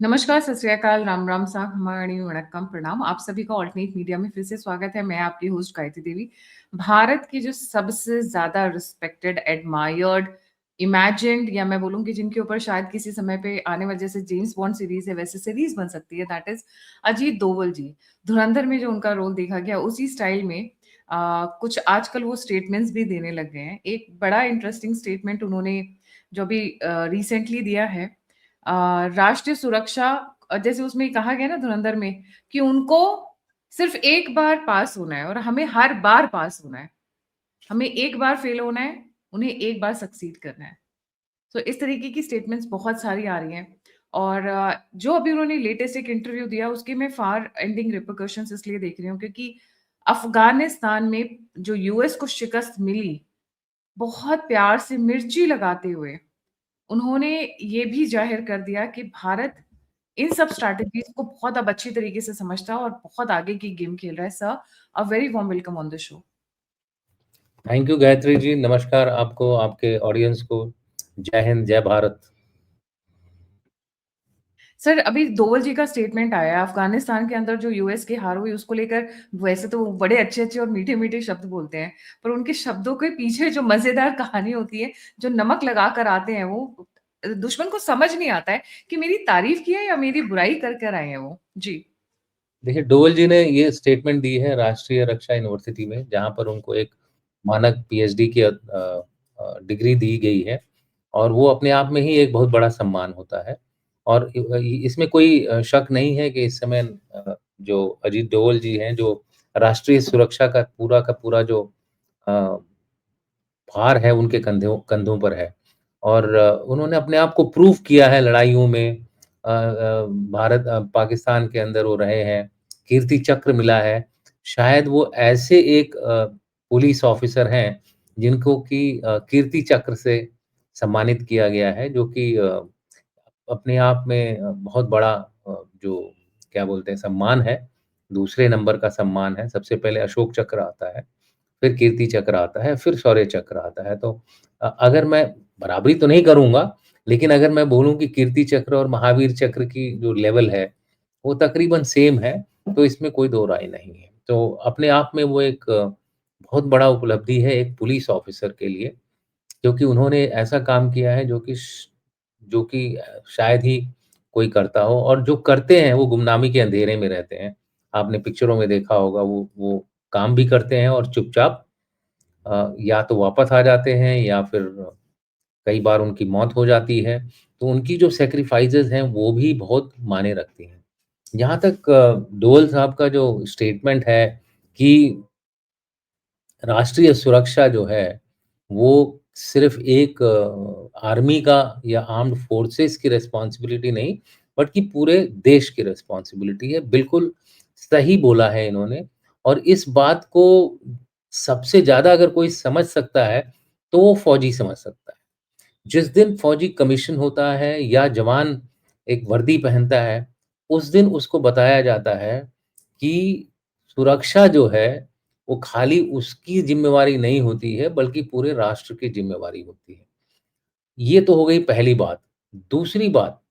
नमस्कार, सत श्री अकाल, राम राम, साहमाणी वणक्कम, प्रणाम। आप सभी का ऑल्टरनेट मीडिया में फिर से स्वागत है। मैं आपकी होस्ट गायत्री देवी। भारत की जो सबसे ज़्यादा रिस्पेक्टेड, एडमायर्ड, इमेजिन्ड या मैं बोलूँ कि जिनके ऊपर शायद किसी समय पे आने वाले जैसे जेम्स बॉन्ड सीरीज़ है, वैसे सीरीज़ बन सकती है, दैट इज़ अजीत दोवल जी। धुरंधर में जो उनका रोल देखा गया, उसी स्टाइल में कुछ आजकल वो स्टेटमेंट्स भी देने लग गए हैं। एक बड़ा इंटरेस्टिंग स्टेटमेंट उन्होंने जो अभी रिसेंटली दिया है, राष्ट्रीय सुरक्षा, जैसे उसमें कहा गया ना धुरंधर में कि उनको सिर्फ एक बार पास होना है और हमें हर बार पास होना है। हमें एक बार फेल होना है, उन्हें एक बार सक्सीड करना है। तो इस तरीके की स्टेटमेंट्स बहुत सारी आ रही हैं। और जो अभी उन्होंने लेटेस्ट एक इंटरव्यू दिया, उसके मैं फार एंडिंग रिpercussions इसलिए देख रही हूँ क्योंकि अफ़गानिस्तान में जो यूएस को शिकस्त मिली, बहुत प्यार से मिर्ची लगाते हुए उन्होंने ये भी ज़ाहिर कर दिया कि भारत इन सब स्ट्रैटेजीज़ को बहुत अब अच्छी तरीके से समझता है और बहुत आगे की गेम खेल रहा है। Sir, a very warm welcome on the show. Thank you Gayatri ji. नमस्कार आपको, आपके ऑडियंस को। जय हिंद, जय भारत। सर, अभी दोवल जी का स्टेटमेंट आया है, अफ़गानिस्तान के अंदर जो यूएस की हार हुई उसको लेकर। वैसे तो वो बड़े अच्छे-अच्छे और मीठे-मीठे शब्द बोलते हैं, पर उनके शब्दों के पीछे जो मज़ेदार कहानी होती है, जो नमक लगा कर आते हैं वो, दुश्मन को समझ नहीं आता है कि मेरी तारीफ़ की है या मेरी बुराई कर कर आए हैं वो। जी। देखिए, डोवल जी ने ये स्टेटमेंट दी है राष्ट्रीय रक्षा यूनिवर्सिटी में, जहाँ पर उनको एक मानक पीएचडी की डिग्री दी गई है और वो अपने आप में ही एक बहुत बड़ा सम्मान होता है। और इसमें कोई शक नहीं है कि इस समय जो अजीत डोवल जी हैं, जो राष्ट्रीय सुरक्षा का पूरा जो अ, भार है उनके कंधों कंधों पर है। और उन्होंने अपने आप को प्रूव किया है लड़ाइयों में। भारत पाकिस्तान के अंदर वो रहे हैं, कीर्ति चक्र मिला है। शायद वो ऐसे एक पुलिस ऑफिसर हैं जिनको कि कीर्ति चक्र से सम्मानित किया गया है, जो कि अपने आप में बहुत बड़ा जो क्या बोलते हैं सम्मान है। दूसरे नंबर का सम्मान है। सबसे पहले अशोक चक्र आता है, फिर कीर्ति चक्र आता है, फिर शौर्य चक्र आता है। तो अगर मैं बराबरी तो नहीं करूँगा, लेकिन अगर मैं बोलूँ कि कीर्ति चक्र और महावीर चक्र की जो लेवल है, वो तकरीबन सेम है, तो इसमें कोई दो राय नहीं है। तो अपने आप में वो एक बहुत बड़ा उपलब्धि है एक पुलिस ऑफिसर के लिए, क्योंकि उन्होंने ऐसा काम किया है जो कि शायद ही कोई करता हो, और जो करते हैं वो गुमनामी के अंधेरे में रहते हैं। आपने पिक्चरों में देखा होगा, वो काम भी करते हैं और चुपचाप या तो वापस आ जाते हैं या फिर कई बार उनकी मौत हो जाती है। तो उनकी जो सैक्रिफाइसेज़ हैं वो भी बहुत मायने रखती हैं। जहाँ तक डोवल साहब का जो स्टेटमेंट है कि राष्ट्रीय सुरक्षा जो है, वो सिर्फ़ एक आर्मी का या आर्म्ड फोर्सेस की रिस्पॉन्सिबिलिटी नहीं, बल्कि पूरे देश की रिस्पॉन्सिबिलिटी है। बिल्कुल सही बोला है इन्होंने, और इस बात को सबसे ज़्यादा अगर कोई समझ सकता है, तो वो फ़ौजी समझ सकता है। जिस दिन फ़ौजी कमीशन होता है या जवान एक वर्दी पहनता है, उस दिन उसको बताया जाता है कि सुरक्षा जो है, वो खाली उसकी ज़िम्मेवारी नहीं होती है, बल्कि पूरे राष्ट्र की ज़िम्मेवारी होती है। ये तो हो गई पहली बात। दूसरी बात,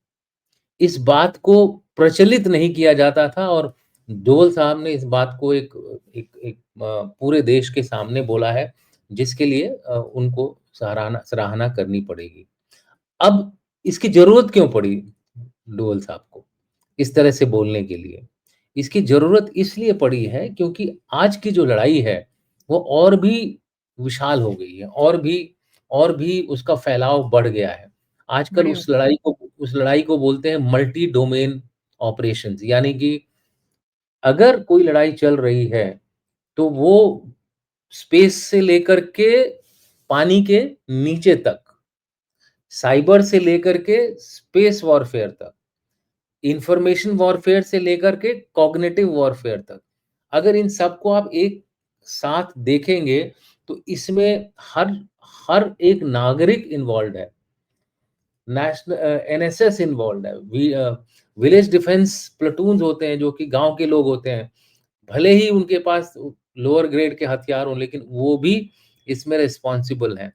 इस बात को प्रचलित नहीं किया जाता था, और डोल साहब ने इस बात को एक एक एक पूरे देश के सामने बोला है, जिसके लिए उनको सराहना करनी पड़ेगी। अब इसकी ज़रूरत क्यों पड़ी डोल साहब को, इस तरह से बोलने के लिए? इसकी ज़रूरत इसलिए पड़ी है क्योंकि आज की जो लड़ाई है, वो और भी विशाल हो गई है, और भी उसका फैलाव बढ़ गया है। आजकल बड़ी बात। उस लड़ाई को बोलते हैं मल्टी डोमेन ऑपरेशंस, यानी कि अगर कोई लड़ाई चल रही है, तो वो स्पेस से लेकर के पानी के नीचे तक, साइबर से लेकर के स्पेस वॉरफेयर तक, इंफॉर्मेशन वॉरफेयर से लेकर के कॉग्निटिव वॉरफेयर तक, अगर इन सबको आप एक साथ देखेंगे, तो इसमें हर हर एक नागरिक इन्वॉल्व्ड है। नेशनल एनएसएस इन्वॉल्व्ड है। विलेज डिफेंस प्लाटून्स होते हैं जो कि गाँव के लोग होते हैं। भले ही उनके पास लोअर ग्रेड के हथियार हों, लेकिन वो भी इसमें रिस्पॉन्सिबल हैं।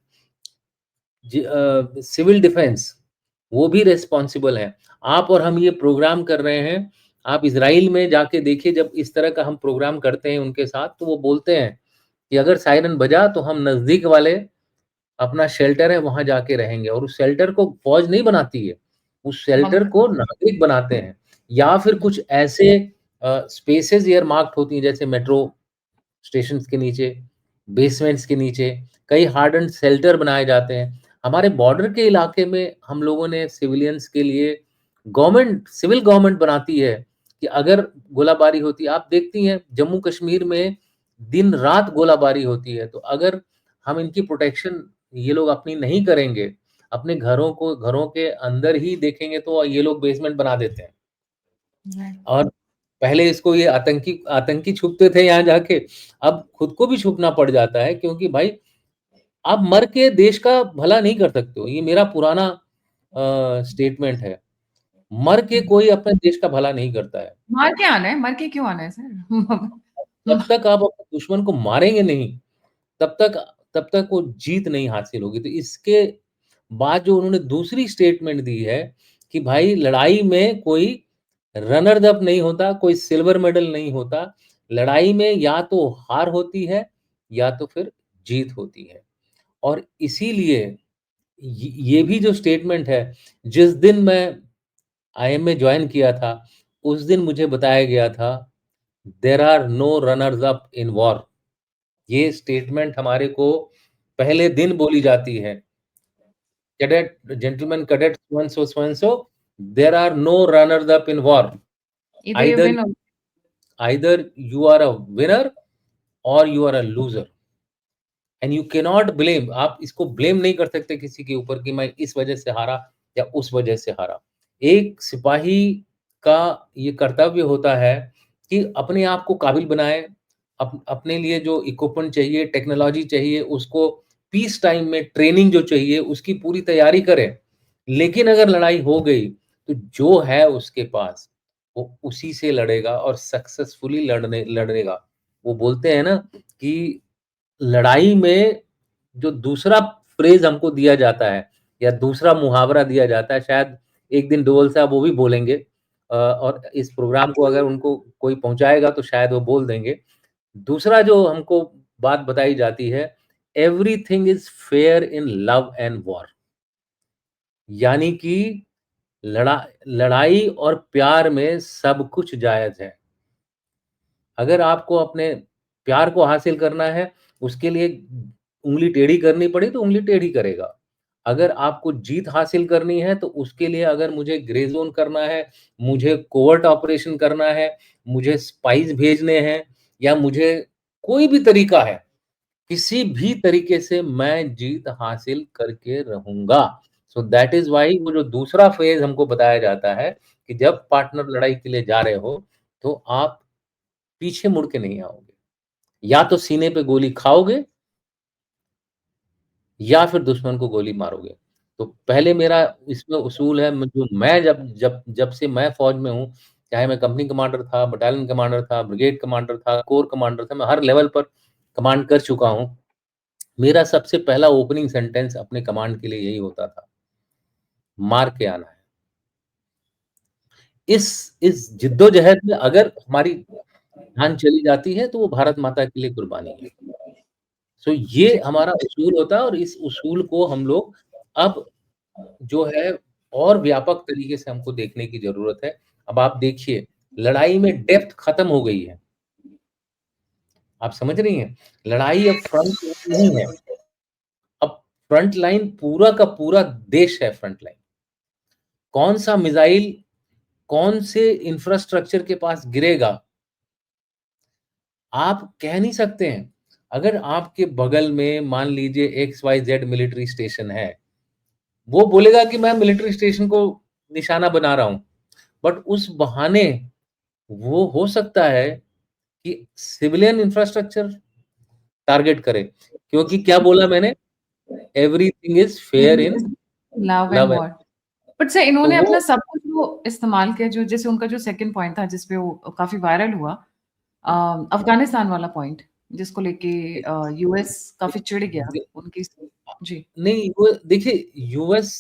सिविल डिफेंस, वो भी रिस्पॉन्सिबल हैं। आप और हम ये प्रोग्राम कर रहे हैं, आप इज़राइल में जाके देखिए जब इस तरह का हम प्रोग्राम करते हैं उनके साथ, तो वो बोलते हैं कि अगर सायरन बजा तो हम नज़दीक वाले अपना शेल्टर है वहाँ जाके रहेंगे और उस शेल्टर को फ़ौज नहीं बनाती है, उस शेल्टर हम को नागरिक बनाते हैं या फिर कुछ ऐसे स्पेसेस ईयरमार्क्ड होती हैं जैसे मेट्रो स्टेशंस के नीचे, बेसमेंट्स के नीचे, कई हार्डन्ड शेल्टर बनाए जाते हैं। हमारे बॉर्डर के इलाके में हम लोगों ने सिविलियंस के लिए सिविल गवर्नमेंट बनाती है कि अगर गोलाबारी होती है, आप देखती हैं जम्मू कश्मीर में दिन-रात गोलाबारी होती है, तो अगर हम इनकी प्रोटेक्शन ये लोग अपनी नहीं करेंगे, अपने घरों के अंदर ही देखेंगे तो ये लोग बेसमेंट बना देते हैं। राइट। और पहले इसको ये आतंकी आतंकी छुपते थे यहाँ जाके, अब खुद को भी छुपना पड़ जाता है क्योंकि भाई आप मर के देश का भला नहीं कर सकते हो। ये मेरा पुराना स्टेटमेंट है। मर के कोई अपने देश का भला नहीं करता है। मार के आना है, मर के क्यों आना है सर? जब तक आप अपने दुश्मन को मारेंगे नहीं, तब तक तब तक वो जीत नहीं हासिल होगी। तो इसके बाद जो उन्होंने दूसरी स्टेटमेंट दी है कि भाई लड़ाई में कोई रनर अप नहीं होता, कोई सिल्वर मेडल नहीं होता। लड़ाई में या तो हार होती है या तो फिर जीत होती है। और इसीलिए ये भी जो स्टेटमेंट है, जिस दिन मैं आईएमए जॉइन किया था, उस दिन मुझे बताया गया था, there are no runners up in war. ये स्टेटमेंट हमारे को पहले दिन बोली जाती है। Cadet so and so, there are no runners up in war. Either you either win or either you are a winner or you are a loser. And you can not blame, आप इसको blame नहीं कर सकते किसी के ऊपर कि मैं इस वजह से हारा या उस वजह से हारा। एक सिपाही का ये कर्तव्य होता है कि अपने आप को काबिल बनाए, अपने लिए जो इक्विपमेंट चाहिए, टेक्नोलॉजी चाहिए, उसको पीस टाइम में ट्रेनिंग जो चाहिए, उसकी पूरी तैयारी करे। लेकिन अगर लड़ाई हो गई, तो जो है उसके पास, वो उसी से लड़ेगा और सक्सेसफुली लड़ेगा। वो बोलते हैं ना कि लड़ाई में जो दूसरा फ्रेज़ हमको दिया जाता है या दूसरा मुहावरा दिया जाता है, शायद एक दिन डोल साहब वो भी बोलेंगे और इस प्रोग्राम को अगर उनको कोई पहुँचाएगा तो शायद वो बोल देंगे। दूसरा जो हमको बात बताई जाती है, everything is fair in love and war. यानी कि लड़ा लड़ाई और प्यार में सब कुछ जायज़ है। अगर आपको अपने प्यार को हासिल करना है, उसके लिए उँगली टेढ़ी करनी पड़ी तो उँगली टेढ़ी करेगा। अगर आपको जीत हासिल करनी है तो उसके लिए अगर मुझे ग्रे ज़ोन करना है, मुझे कोवर्ट ऑपरेशन करना है, मुझे स्पाइस भेजने हैं या मुझे कोई भी तरीका है, किसी भी तरीके से मैं जीत हासिल करके रहूँगा। सो दैट इज़ व्हाई वो जो दूसरा फ़ेज़ हमको बताया जाता है कि जब पार्टनर लड़ाई के लिए जा रहे हो, तो आप पीछे मुड़ के नहीं आओगे। या तो सीने पे गोली खाओगे या फिर दुश्मन को गोली मारोगे। तो पहले मेरा इसमें उसूल है म जो मैं जब जब जब से मैं फ़ौज में हूँ, चाहे मैं कंपनी कमांडर था, बटालियन कमांडर था, ब्रिगेड कमांडर था, कोर कमांडर था, मैं हर लेवल पर कमांड कर चुका हूँ। मेरा सबसे पहला ओपनिंग सेंटेंस अपने कमांड के लिए यही होता था, मार के आना है। इस जिद्दोजहद में अगर हमारी जान चली जाती है, तो वो भारत माता के लिए कुर्बानी है। सो ये जी, हमारा उसूल होता है और इस उसूल को हम लोग अब जो है और व्यापक तरीके से हमको देखने की ज़रूरत है। अब आप देखिए, लड़ाई में डेप्थ खत्म हो गई है। आप समझ रही हैं? लड़ाई अब फ्रंट लाइन नहीं है, अब फ्रंट लाइन पूरा का पूरा देश है फ्रंट लाइन। कौन-सा मिसाइल कौन से इंफ्रास्ट्रक्चर के पास गिरेगा, आप कह नहीं सकते हैं। अगर आपके बगल में मान लीजिए एक्स-वाई-ज़ेड मिलिट्री स्टेशन है, वो बोलेगा कि मैं मिलिट्री स्टेशन को निशाना बना रहा हूँ। बट उस बहाने वो हो सकता है कि सिविलियन इंफ्रास्ट्रक्चर टारगेट करे। क्योंकि क्या बोला मैंने? Everything is fair in love and love and war. But sir तो इन्होंने अपना वो सब कुछ वो इस्तेमाल किया जो जैसे उनका जो सेकंड पॉइंट था जिस पे वो काफ़ी वायरल हुआ अफ़गानिस्तान वाला पॉइंट जिसको लेके यूएस काफ़ी चिढ़ गया दे उनकी। जी। नहीं वो देखिए यूएस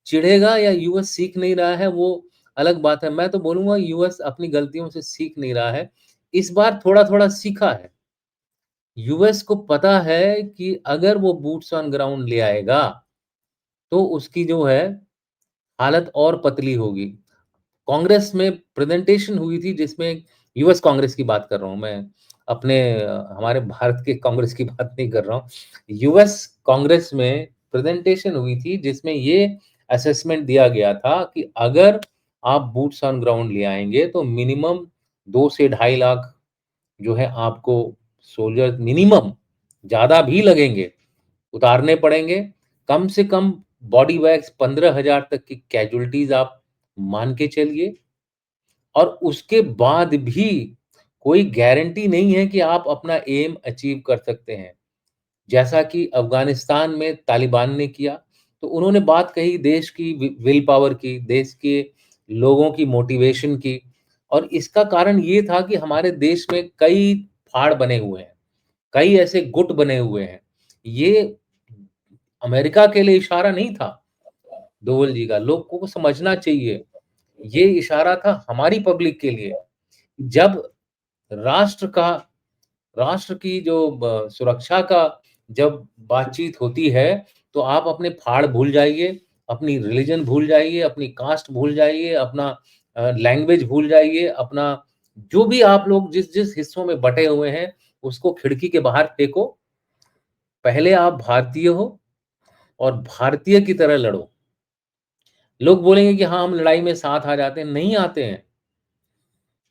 चिढ़ेगा या यूएस सीख नहीं रहा है वो अलग बात है। मैं तो बोलूँगा यूएस अपनी गलतियों से सीख नहीं रहा है। इस बार थोड़ा-थोड़ा सीखा है। यूएस को पता है कि अगर वो बूट्स ऑन ग्राउंड ले आएगा, तो उसकी जो है हालत और पतली होगी। कांग्रेस में प्रेजेंटेशन हुई थी जिसमें यूएस कांग्रेस की बात कर रहा हूँ मैं, अपने हमारे भारत के कांग्रेस की बात नहीं कर रहा हूँ। यूएस कांग्रेस में प्रेजेंटेशन हुई थी जिसमें ये असेसमेंट दिया गया था कि अगर आप बूट्स ऑन ग्राउंड ले आएँगे तो मिनिमम 2 से ढाई लाख जो है आपको सोल्जर मिनिमम, ज़्यादा भी लगेंगे, उतारने पड़ेंगे। कम से कम बॉडी बैग्स 15,000 तक की कैजुअल्टीज़ आप मान के चलिए। और उसके बाद भी कोई गारंटी नहीं है कि आप अपना एम अचीव कर सकते हैं। जैसा कि अफ़गानिस्तान में तालिबान ने किया, तो उन्होंने बात कही देश की विल पावर की, देश के लोगों की मोटिवेशन की और इसका कारण ये था कि हमारे देश में कई फाड़ बने हुए हैं, कई ऐसे गुट बने हुए हैं। ये अमेरिका के लिए इशारा नहीं था, डोवल जी का, लोगों को समझना चाहिए। ये इशारा था हमारी पब्लिक के लिए। जब राष्ट्र का राष्ट्र की जो सुरक्षा का जब बातचीत होती है, तो आप अपने फाड़ भूल जाइए, अपनी रिलिजन भूल जाइए, अपनी कास्ट भूल जाइए, अपना लैंग्वेज भूल जाइए, अपना जो भी आप लोग जिस-जिस हिस्सों में बँटे हुए हैं, उसको खिड़की के बाहर फेंको। पहले आप भारतीय हो और भारतीय की तरह लड़ो। लोग बोलेंगे कि हाँ, हम लड़ाई में साथ आ जाते हैं, नहीं आते हैं।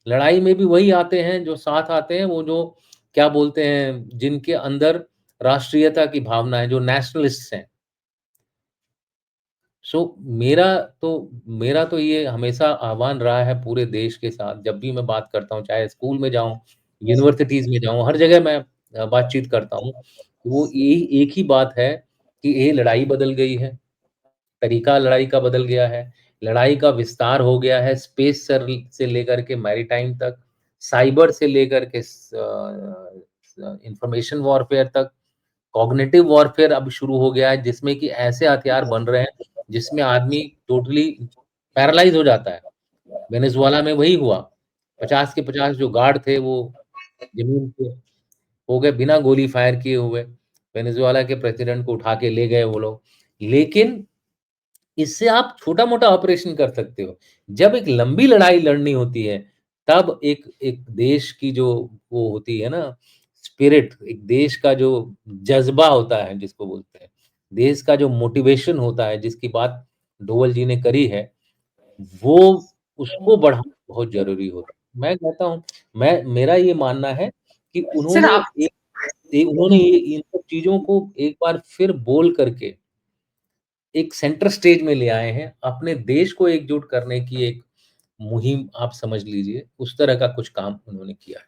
लड़ाई में भी वही आते हैं जो साथ आते हैं, वो जो क्या बोलते हैं, जिनके अंदर राष्ट्रीयता की भावना है, जो नेशनलिस्ट्स हैं। सो मेरा तो मेरा तो ये हमेशा आह्वान रहा है पूरे देश के साथ, जब भी मैं बात करता हूँ, चाहे स्कूल में जाऊँ, यूनिवर्सिटीज़ में जाऊँ, हर जगह मैं बातचीत करता हूँ। वो यही एक ही बात है कि ये लड़ाई बदल गई है। तरीका लड़ाई का बदल गया है, लड़ाई का विस्तार हो गया है स्पेस से लेकर के मैरीटाइम तक, साइबर से लेकर के इंफॉर्मेशन वॉरफेयर तक, कॉग्निटिव वॉरफेयर अब शुरू हो गया है जिसमें कि ऐसे हथियार बन रहे हैं, जिसमें आदमी टोटली पैरालाइज़ हो जाता है। वेनेजुएला में वही हुआ, 50 के 50 जो गार्ड थे वो ज़मीन पे हो गए बिना गोली फायर किए हुए। वेनेजुएला के प्रेसिडेंट को उठा के ले गए वो लोग। लेकिन इससे आप छोटा-मोटा ऑपरेशन कर सकते हो। जब एक लंबी लड़ाई लड़नी होती है, तब एक एक देश की जो वो होती है ना स्पिरिट, एक देश का जो जज़्बा होता है जिसको बोलते हैं, देश का जो मोटिवेशन होता है जिसकी बात डोवल जी ने करी है, वो उसको बढ़ाना बहुत ज़रूरी होता है। मैं कहता हूँ मैं मेरा ये मानना है कि सर उन्होंने आप एक उन्होंने ये इन सब चीज़ों को एक बार फिर बोल करके एक सेंटर स्टेज में ले आए हैं, अपने देश को एकजुट करने की एक मुहिम आप समझ लीजिए, उस तरह का कुछ काम उन्होंने किया है।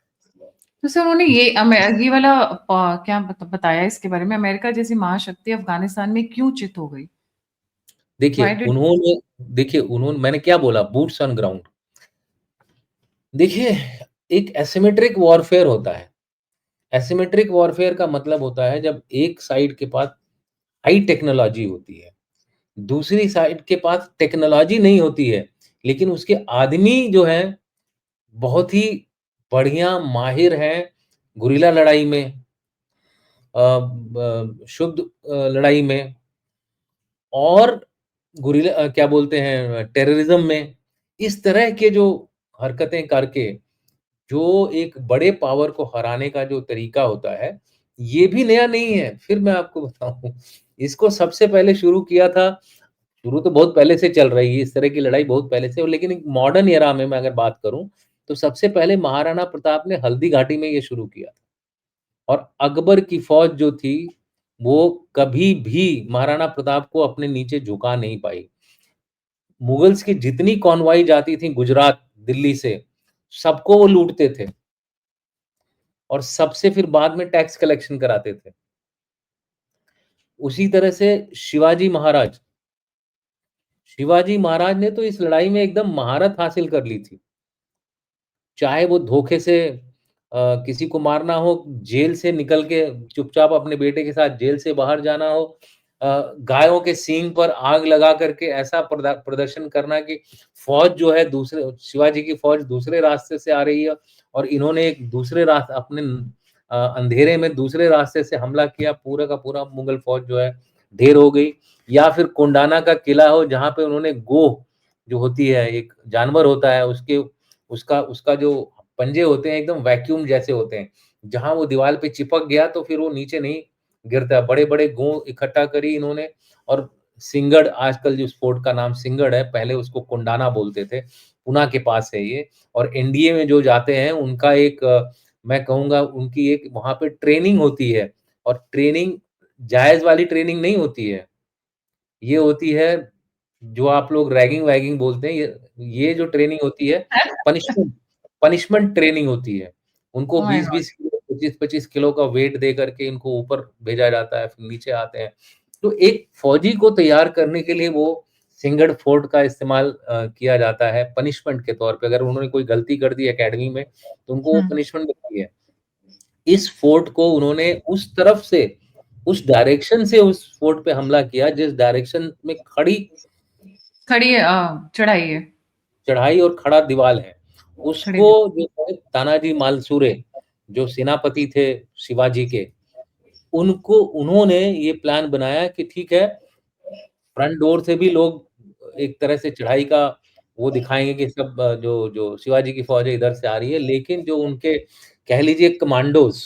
तो सर उन्होंने ये वाला क्या बताया इसके बारे में, अमेरिका जैसी महाशक्ति अफ़गानिस्तान में क्यों चित हो गई? व्हाई डिड देखिए उन्होंने मैंने क्या बोला बूट्स ऑन ग्राउंड। देखिए, एक एसिमेट्रिक वॉरफेयर होता है। एसिमेट्रिक वॉरफेयर का मतलब होता है जब एक साइड के पास हाई टेक्नोलॉजी होती है, दूसरी साइड के पास टेक्नोलॉजी नहीं होती है, लेकिन उसके आदमी जो हैं, बहुत ही बढ़िया माहिर हैं गुरिल्ला लड़ाई में शुद्ध लड़ाई में और क्या बोलते हैं टेररिज्म में, इस तरह के जो हरकतें करके जो एक बड़े पावर को हराने का जो तरीका होता है, ये भी नया नहीं है। फिर मैं आपको बताऊँ, इसको सबसे पहले शुरू किया था शुरू तो बहुत पहले से चल रही है, इस तरह की लड़ाई बहुत पहले से लेकिन एक मॉडर्न एरा में मैं अगर बात करूँ, तो सबसे पहले महाराणा प्रताप ने हल्दी घाटी में ये शुरू किया। और अकबर की फ़ौज जो थी, वो कभी भी महाराणा प्रताप को अपने नीचे झुका नहीं पाई। मुगल्स की जितनी कॉनवॉय जाती थी गुजरात, दिल्ली से, सबको वो लूटते थे और सबसे फिर बाद में टैक्स कलेक्शन कराते थे। उसी तरह से शिवाजी महाराज ने तो इस लड़ाई में एकदम महारत हासिल कर ली थी। चाहे वो धोखे से किसी को मारना हो, जेल से निकल के चुपचाप अपने बेटे के साथ जेल से बाहर जाना हो, गायों के सींग पर आग लगा करके ऐसा प्रदर्शन करना कि फौज जो है दूसरे शिवाजी की फौज दूसरे रास्ते से आ रही है और इन्होंने एक दूसरे रास्ते अपने अंधेरे में दूसरे रास्ते से हमला किया, पूरा का पूरा मुगल फौज जो है ढेर हो गई। या फिर कोंडाना का किला हो जहाँ पे उन्होंने गोह जो होती है, एक जानवर होता है, उसके उसका उसका जो पंजे होते हैं एकदम वैक्यूम जैसे होते हैं। जहाँ वो दीवार पे चिपक गया तो फिर वो नीचे नहीं गिरता। बड़े-बड़े गोह इकट्ठा करी इन्होंने और सिंगड़, आजकल जो फोर्ट का नाम सिंगड़ है, पहले उसको कोंडाना बोलते थे। पूना के पास है ये। और एनडीए में जो जाते हैं उनका एक मैं कहूँगा उनकी एक वहाँ पे ट्रेनिंग होती है और ट्रेनिंग जायज़ वाली ट्रेनिंग नहीं होती है। ये होती है जो आप लोग रैगिंग-वैगिंग बोलते हैं, ये जो ट्रेनिंग होती है पनिशमेंट पनिशमेंट ट्रेनिंग होती है। उनको oh my God! 20-20 kilo, 25-25 kilo का वेट दे करके इनको ऊपर भेजा जाता है, फिर नीचे आते हैं। तो एक फौजी को तैयार करने के लिए वो सिंगड़ फोर्ट का इस्तेमाल किया जाता है पनिशमेंट के तौर पे। अगर उन्होंने कोई गलती कर दी एकेडमी में, तो उनको वो हुँ, पनिशमेंट मिलती है। इस फोर्ट को उन्होंने उस तरफ से, उस डायरेक्शन से उस फोर्ट पे हमला किया जिस डायरेक्शन में खड़ी खड़ी चढ़ाई है, चढ़ाई और खड़ा दीवाल है। खड़ी उसको दी जो है तानाजी मालसुरे, जो सेनापति थे शिवाजी के, उनको उन्होंने ये प्लान बनाया कि ठीक है, फ्रंट डोर से भी लोग एक तरह से चढ़ाई का वो दिखाएँगे कि सब जो जो शिवाजी की फ़ौज है इधर से आ रही है, लेकिन जो उनके कह लीजिए कमांडोज़,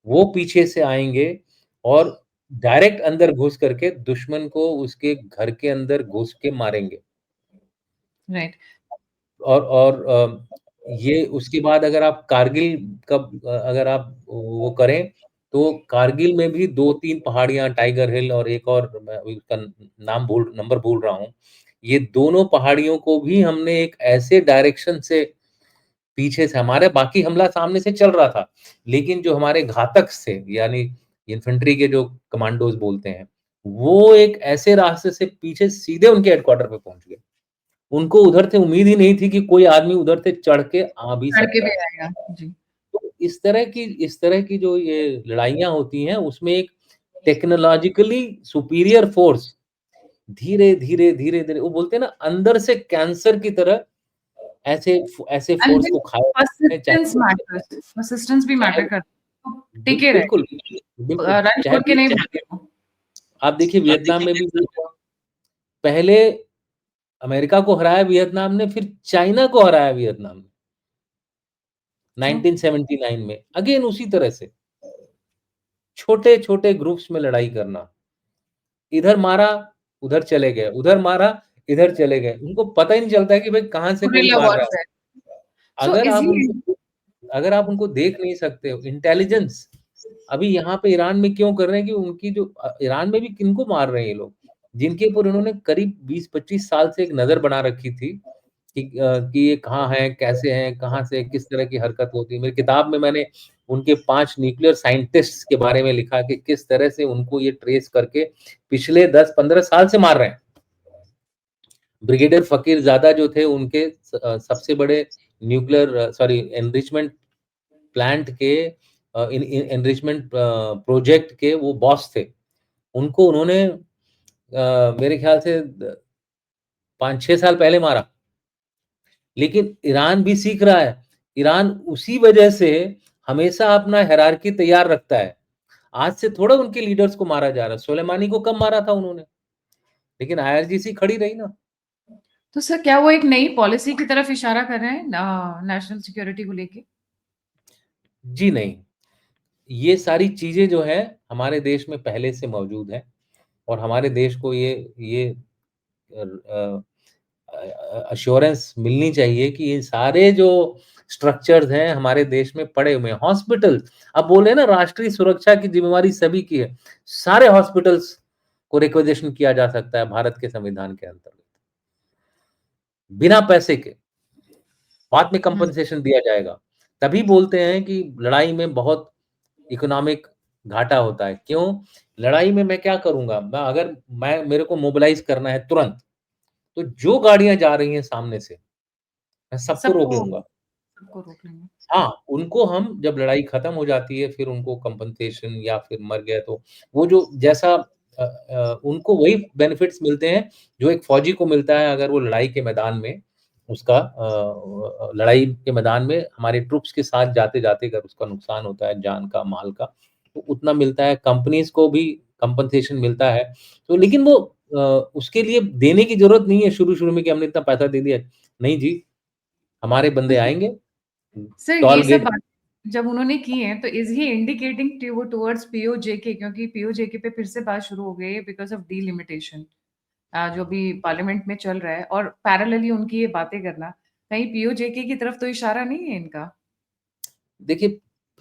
वो पीछे से आएँगे और डायरेक्ट अंदर घुस करके दुश्मन को उसके घर के अंदर घुस के मारेंगे। राइट। और ये उसके बाद अगर आप कारगिल अगर आप वो करें, तो कारगिल में भी 2-3 पहाड़ियाँ टाइगर हिल और एक और मैं अभी उसका नंबर भूल रहा हूँ। ये दोनों पहाड़ियों को भी हमने एक ऐसे डायरेक्शन से पीछे से हमारे बाकी हमला सामने से चल रहा था, लेकिन जो हमारे घातक थे, यानी इन्फेंट्री के जो कमांडोज़ बोलते हैं, वो एक ऐसे रास्ते से पीछे सीधे उनके हेडक्वार्टर पे पहुँच गए। उनको उधर से उम्मीद ही नहीं थी कि कोई आदमी उधर से चढ़ के आ भी चढ़ के सकता भी है। आएगा। जी, तो इस तरह की जो ये लड़ाइयाँ होती हैं, उसमें एक टेक्नोलॉजिकली सुपीरियर फोर्स धीरे-धीरे, धीरे-धीरे वो बोलते हैं ना अंदर से कैंसर की तरह ऐसे एंड फोर्स देन को खाया है, पर्सिस्टेंस मैटर्स, पर्सिस्टेंस भी मैटर चाहे करता है, तो टिके बिल्कुल, रहे, बिल्कुल, रन चाहे छोड़ के नहीं भागे वो। आप देखिए वियतनाम में भी वही हुआ। पहले अमेरिका को हराया वियतनाम ने, फिर चाइना को हराया वियतनाम ने, ट्रू, 1979 में, अगेन उसी तरह से, छोटे-छोटे ग्रुप्स में लड़ाई करना। इधर मारा, उधर चले गए, उधर मारा, इधर चले गए। उनको पता ही नहीं चलता है कि भाई कहाँ से कौन गुरिल्ला मार रहा है। वॉरफेयर। सो अगर इज़ आप ही उनको अगर आप उनको देख नहीं सकते हो, इंटेलिजेंस अभी यहाँ पे ईरान में क्यों कर रहे हैं कि उनकी जो ईरान में भी किनको मार रहे हैं ये लोग, जिनके ऊपर उन्होंने करीब 20-25 साल से एक नज़र बना रखी थी कि ये कहाँ हैं, कैसे हैं, कहाँ से किस तरह की हरकत होती है। मेरी किताब में मैंने उनके 5 न्यूक्लियर साइंटिस्ट्स के बारे में लिखा कि किस तरह से उनको ये ट्रेस करके पिछले 10-15 साल से मार रहे हैं। ब्रिगेडियर फ़कीरज़ादा जो थे उनके सबसे बड़े न्यूक्लियर सॉरी एनरिचमेंट प्लांट के इन इन एनरिचमेंट प्रोजेक्ट के वो बॉस थे। उनको उन्होंने मेरे ख़्याल से द 5-6 साल पहले मारा। लेकिन ईरान भी सीख रहा है। ईरान उसी वजह से हमेशा अपना हायरार्की तैयार रखता है। आज से थोड़ा उनके लीडर्स को मारा जा रहा है। सुलेमानी को कब मारा था उन्होंने? लेकिन आईआरजीसी खड़ी रही ना। तो सर क्या वो एक नई पॉलिसी की तरफ इशारा कर रहे हैं नेशनल सिक्योरिटी को लेके? जी नहीं। ये सारी चीज़ें जो हैं हमारे देश में पहले से मौजूद हैं और हमारे देश को ये अश्योरेंस मिलनी चाहिए कि ये सारे जो स्ट्रक्चर्स हैं हमारे देश में पड़े हुए हैं। हॉस्पिटल अब बोल रहे हैं ना राष्ट्रीय सुरक्षा की ज़िम्मेवारी सभी की है। सारे हॉस्पिटल्स को रिक्विजिशन किया जा सकता है भारत के संविधान के अंतर्गत। बिना पैसे के, बाद में हुँ, कंपनसेशन दिया जाएगा। तभी बोलते हैं कि लड़ाई में बहुत इकोनॉमिक घाटा होता है। क्यों? लड़ाई में मैं क्या करूँगा? मैं मेरे को मोबिलाइज़ करना है तुरंत, तो जो गाड़ियाँ जा रही हैं सामने से, मैं सबको रोक सबको लूँगा। सबको रोक लेंगे। हाँ, उनको हम जब लड़ाई खत्म हो जाती है, फिर उनको कंपनसेशन या फिर मर गए तो वो जो जैसा उनको वही बेनिफिट्स मिलते हैं जो एक फौजी को मिलता है अगर वो लड़ाई के मैदान में उसका लड़ाई के मैदान में हमारे ट्रूप्स के साथ जाते-जाते अगर उसका नुकसान होता है जान का, माल का, तो उतना मिलता है। कंपनीज़ को भी कंपनसेशन मिलता है। तो लेकिन वो उसके लिए देने की ज़रूरत नहीं है शुरू-शुरू में कि हमने इतना पैसा दे दिया। नहीं जी, हमारे बंदे आएँगे, सर ये टोल सब गेट बात जब उन्होंने की है तो is he indicating towards PoJK, क्योंकि पीओजेके पे फिर से बात शुरू हो गई है बिकॉज ऑफ डीलिमिटेशन जो भी पार्लियामेंट में चल रहा है, और पैरेलली उनकी ये बातें करना, कहीं पीओजेके की तरफ तो इशारा नहीं है इनका? देखिए,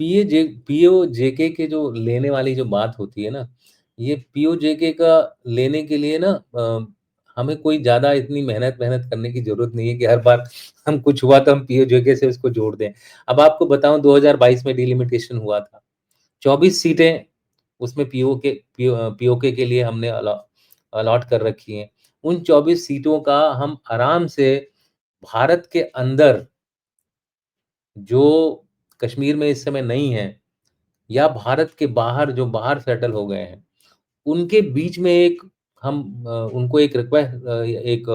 पीओजेके के जो लेने वाली जो बात होती है ना, ये पीओजेके का लेने के लिए ना हमें कोई ज़्यादा इतनी मेहनत करने की ज़रूरत नहीं है कि हर बार हम कुछ हुआ तो हम पीओजेके से उसको जोड़ दें। अब आपको बताऊँ 2022 में डिलिमिटेशन हुआ था। 24 सीटें उसमें पीओके के लिए हमने अलॉट कर रखी हैं। उन 24 सीटों का हम आराम से भारत के अंदर जो कश्मीर में इस समय नहीं है या भारत के बाहर जो बाहर सेटल हो गए हैं, उनके बीच में एक हम उनको एक एक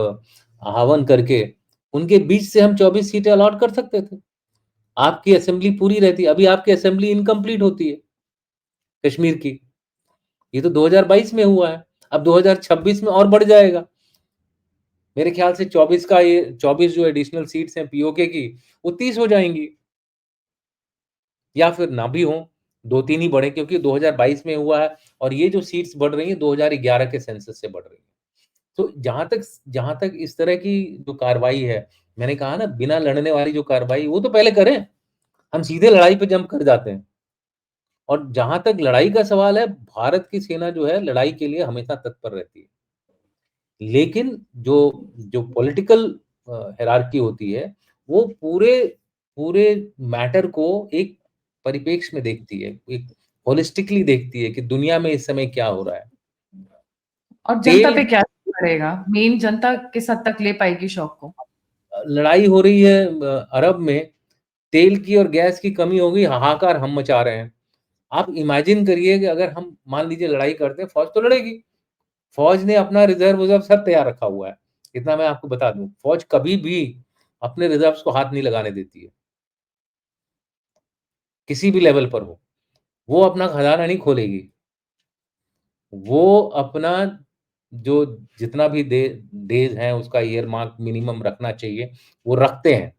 आह्वान करके उनके बीच से हम 24 सीटें अलॉट कर सकते थे। आपकी असेंबली पूरी रहती। अभी आपकी असेंबली इनकम्प्लीट होती है, कश्मीर की। ये तो 2022 में हुआ है। अब 2026 में और बढ़ जाएगा। मेरे ख्याल से 24 का ये 24 जो एडिशनल सीट्स हैं पीओके की, वो 30 हो जाएँगी या फिर ना भी हों, 2-3 ही बढ़ें क्योंकि 2022 में हुआ है और ये जो सीट्स बढ़ रही हैं 2011 के सेंसस से बढ़ रही हैं। तो जहाँ तक इस तरह की जो कार्रवाई है, मैंने कहा ना बिना लड़ने वाली जो कार्रवाई वो तो पहले करें। हम सीधे लड़ाई पे जंप कर जाते हैं और जहाँ तक लड़ाई का सवाल है, भारत की सेना जो है लड़ाई के लिए हमेशा तत्पर रहती है। लेकिन जो जो पॉलिटिकल हायरार्की होती है, वो पूरे पूरे मैटर को एक परिप्रेक्ष्य में देखती है, एक होलिस्टिकली देखती है कि दुनिया में इस समय क्या हो रहा है। और जनता तेल पे क्या पड़ेगा? मेन जनता किस हद तक ले पाएगी शॉक को? लड़ाई हो रही है अरब में, तेल की और गैस की कमी हो गई, हाहाकार हम मचा रहे हैं। आप इमेजिन करिए कि अगर हम मान लीजिए लड़ाई करते हैं, फौज तो लड़ेगी। फौज ने अपना रिज़र्व-विज़र्व सब तैयार रखा हुआ है। इतना मैं आपको बता दूँ। फौज कभी भी अपने रिज़र्व्स को हाथ नहीं लगाने देती है, किसी भी लेवल पर हो। वो अपना खज़ाना नहीं खोलेगी। वो अपना जो जितना भी डेज़ हैं उसका ईयर मार्क मिनिमम रखना चाहिए, वो रखते हैं।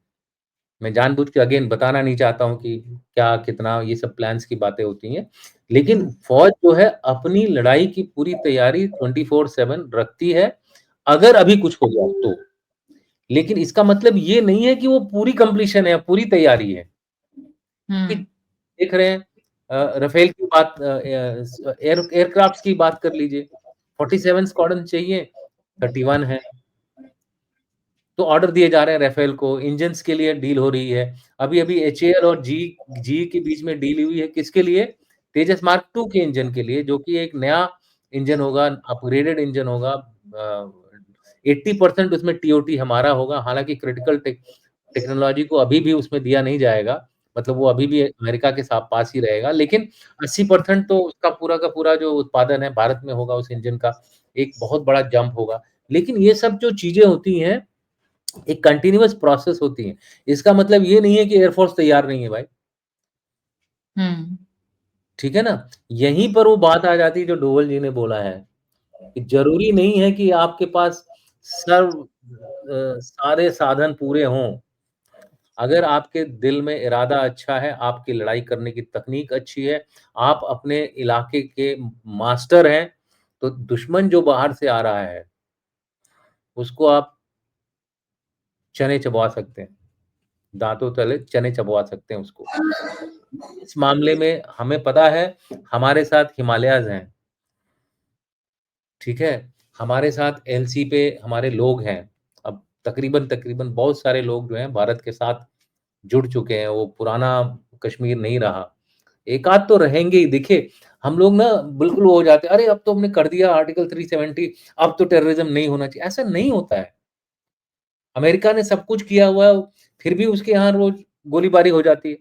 मैं जानबूझ के अगेन बताना नहीं चाहता हूँ कि क्या, कितना ये सब प्लान्स की बातें होती हैं। लेकिन फ़ौज जो है अपनी लड़ाई की पूरी तैयारी 24/7 रखती है, अगर अभी कुछ हो गया तो। लेकिन इसका मतलब ये नहीं है कि वो पूरी कंप्लीशन है, पूरी तैयारी है। कि हुँ। देख रहे हैं राफेल की बात एयरक्राफ्ट्स की बात कर लीजिए। 47 स्क्वाड्रन चाहिए, 31 है। तो ऑर्डर दिए जा रहे हैं राफेल को, इंजन्स के लिए डील हो रही है। अभी-अभी एचएएल और जीई के बीच में डील हुई है, किसके लिए? तेजस मार्क 2 के इंजन के लिए, जो कि एक नया इंजन होगा, अपग्रेडेड इंजन होगा। 80% उसमें टीओटी हमारा होगा, हालाँकि क्रिटिकल टेक्नोलॉजी को अभी भी उसमें दिया नहीं जाएगा, मतलब वो अभी भी अमेरिका के साथ पास ही रहेगा, लेकिन 80% तो उसका पूरा का पूरा जो उत्पादन है, भारत में होगा उस इंजन का, एक बहुत बड़ा जंप होगा। लेकिन ये सब जो चीज़ें होती हैं एक कंटीन्यूअस प्रोसेस होती है। इसका मतलब ये नहीं है कि एयरफोर्स तैयार नहीं है भाई, हुँ। ठीक है ना? यहीं पर वो बात आ जाती है जो डोवल जी ने बोला है, कि ज़रूरी नहीं है कि आपके पास सारे साधन पूरे हों। अगर आपके दिल में इरादा अच्छा है, आपकी लड़ाई करने की तकनीक अच्छी है, आप अपने इलाके के मास्टर हैं, तो दुश्मन जो बाहर से आ रहा है, उसको आप चने चबवा सकते हैं। दाँतों तले चने चबवा सकते हैं उसको। इस मामले में हमें पता है हमारे साथ हिमालयाज़ हैं, ठीक है? हमारे साथ एलसी पे हमारे लोग हैं। अब तकरीबन बहुत सारे लोग जो हैं भारत के साथ जुड़ चुके हैं, वो पुराना कश्मीर नहीं रहा। एक आध तो रहेंगे ही। देखिए, हम लोग ना बिल्कुल वो हो जाते हैं, अरे अब तो हमने कर दिया आर्टिकल 370, अब तो टेररिज़्म नहीं होना चाहिए। ऐसा नहीं होता है। अमेरिका ने सब कुछ किया हुआ है, फिर भी उसके यहाँ रोज़ गोलीबारी हो जाती है।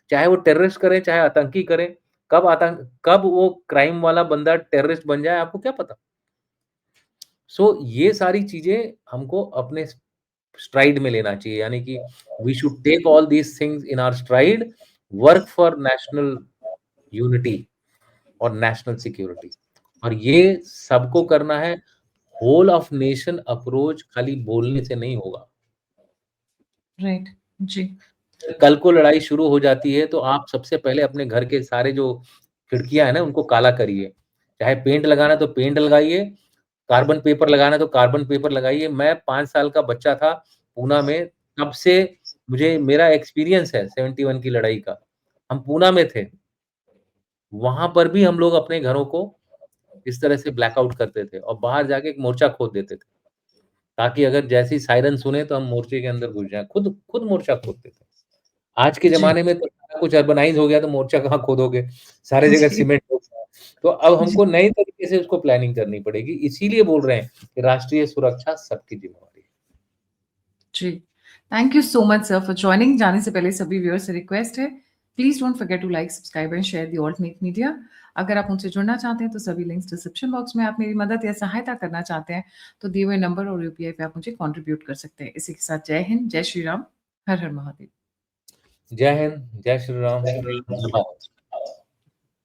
चाहे वो टेररिस्ट करें, चाहे आतंकी करें, कब वो क्राइम वाला बंदा टेररिस्ट बन जाए आपको क्या पता? ये सारी चीज़ें हमको अपने स्ट्राइड में लेना चाहिए, यानी कि we should take all these things in our stride, work for national unity और नेशनल सिक्योरिटी। और ये सबको करना है, होल ऑफ नेशन अप्रोच खाली बोलने से नहीं होगा। राइट। जी। कल को लड़ाई शुरू हो जाती है, तो आप सबसे पहले अपने घर के सारे जो खिड़कियाँ हैं ना, उनको काला करिए। चाहे पेंट लगाना है तो पेंट लगाइए, कार्बन पेपर लगाना है तो कार्बन पेपर लगाइए। मैं 5 साल का बच्चा था पूना में, तब से मुझे मेरा एक्सपीरियंस है 71 की लड़ाई का। हम पूना में थे, वहाँ पर भी हम लोग अपने घरों को इस तरह से ब्लैकआउट करते थे और बाहर जाके एक मोर्चा खोद देते थे, ताकि अगर जैसे ही सायरन सुने तो हम मोर्चे के अंदर घुस जाएँ। खुद खुद मोर्चा खोदते थे। आज के जी। ज़माने में तो सारा कुछ अर्बनाइज़ हो गया, तो मोर्चा कहाँ खोदोगे? सारे जगह जी। सीमेंट हो गया है। तो अब जी। हमको नए तरीके से उसको प्लानिंग करनी पड़ेगी। इसीलिए बोल रहे हैं कि राष्ट्रीय सुरक्षा सबकी ज़िम्मेवारी है। जी। Thank you so much sir for joining. जाने से पहले सभी व्यूअर्स से रिक्वेस्ट है, please don't forget to like, subscribe and share the alternate media. अगर आप मुझसे जुड़ना चाहते हैं तो सभी लिंक्स डिस्क्रिप्शन बॉक्स में। आप मेरी मदद या सहायता करना चाहते हैं तो दिए हुए नंबर और यूपीआई पे आप मुझे कंट्रीब्यूट कर सकते हैं। इसी के साथ जय हिंद, जय श्री राम, हर हर महादेव। जय हिंद, जय श्री राम, जय भारत।